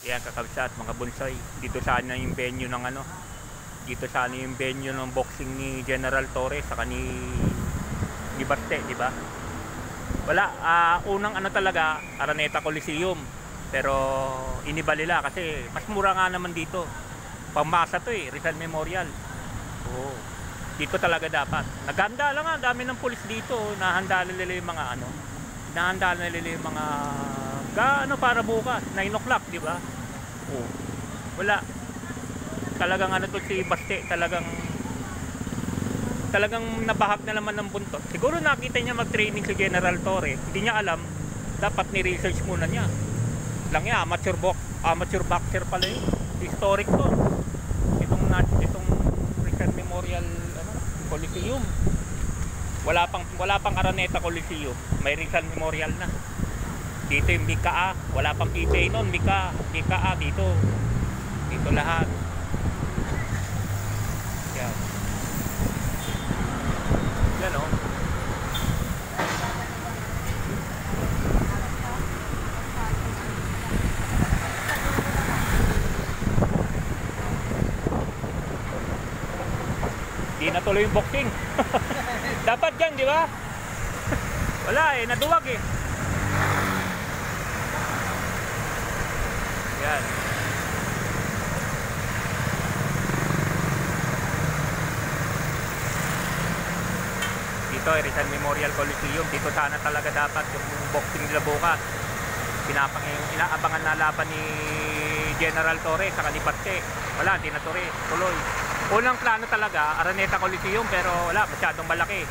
Yan kakabsat mga bonsai. Dito sana yung venue ng ano. Dito sana yung venue ng boxing ni General Torres saka ni Baste, di ba? Wala, unang ano talaga, Araneta Coliseum. Pero iniba nila kasi mas mura nga naman dito. Pamasa to eh, Rizal Memorial. Oo. Dito talaga dapat. Naghanda lang nga, dami ng pulis dito. Nahanda nila yung mga ano. Nahanda nila yung mga ano para bukas, 9 o'clock, di ba? Oo. Wala. Talagang ano to si Baste, talagang nabahag na naman ng buntot. Siguro nakita niya mag-training si General Torre. Hindi niya alam, dapat ni-research muna niya. Lang niya, amateur boxer pala yun. Historic to. Itong Rizal Memorial ano, Coliseum. Wala pang Araneta Coliseum. May Rizal Memorial na. Dito yung Mika A. Wala pang PBA noon. Mika A dito. Dito lahat. Yan. Yan o. Di natuloy yung boxing. Dapat dyan, di ba? Wala eh, naduwag eh. Yan. Dito eh, Rizal Memorial Coliseum. Dito sana talaga dapat yung boxing nila bukas. Inaabangan na laban ni General Torres sa Baste. Wala, hindi na tuloy. Unang plano talaga, Araneta Coliseum, pero wala, masyadong malaki.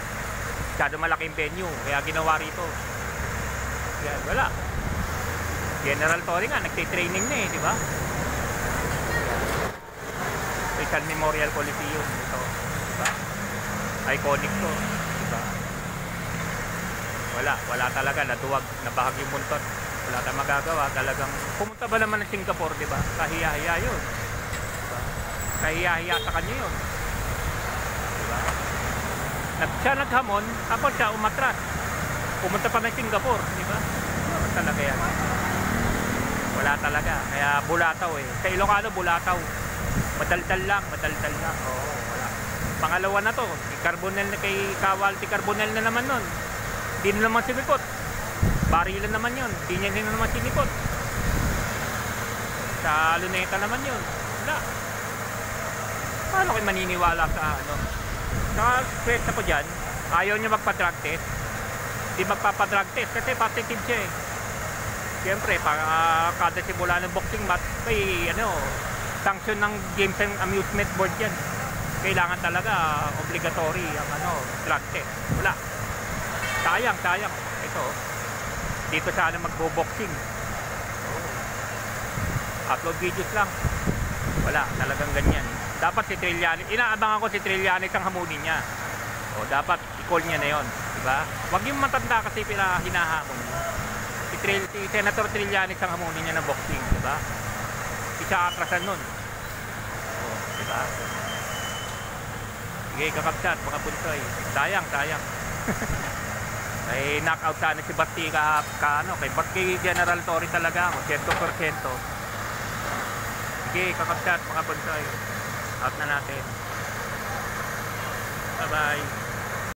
Masyadong malaking venue, kaya ginawa rito. Yan, wala. General Torres nga, nagtitraining na eh, di ba? Rizal Memorial Coliseum, ito. Diba? Iconic to, diba? Wala talaga, naduwag, nabahag yung buntot. Wala tayong magagawa, talagang pumunta ba naman ng Singapore, diba? Kahiya-hiya yun. Diba? Kahiya-hiya sa kanya yun. Diba? Siya naghamon, tapos siya umatras. Pumunta pa ng Singapore, diba? Wala talaga yan. Wala talaga, kaya bulataw eh. Sa Ilocano, bulataw. Madaldal lang. Oo, wala. Pangalawa na to, kay Kawalti Carbonel na naman nun. Hindi na naman sinikot. Barilan naman yun, hindi niya na naman sinikot. Sa Luneta naman yun. Wala. Paano kayo maniniwala sa ano? Saka kwesta ko dyan, ayaw niya magpa-drug test. Hindi magpapa-drug test kasi positive siya eh. Siyempre, kada simula ng boxing match, may sanction ng Games and Amusement Board yan. Kailangan talaga obligatory ang drug test. Wala. Sayang. Ito, dito sana magbo-boxing. Upload videos lang. Wala, talagang ganyan. Dapat si Trillanes, inaabangan ko si Trillanes ang hamunin niya. O, dapat i-call niya na yon, diba? Huwag yung matanda kasi hinahamon. Si Senator Trillanes ang hamunin niya ng boxing, diba? Isa akrasan nun. O, diba? Sige, kakabsat, mga punsoy. Sayang. Ay knockout sana si Basti kay General Torre talaga ako, 100%. Sige, kakabsat, mga punsoy. Out na natin. Bye-bye.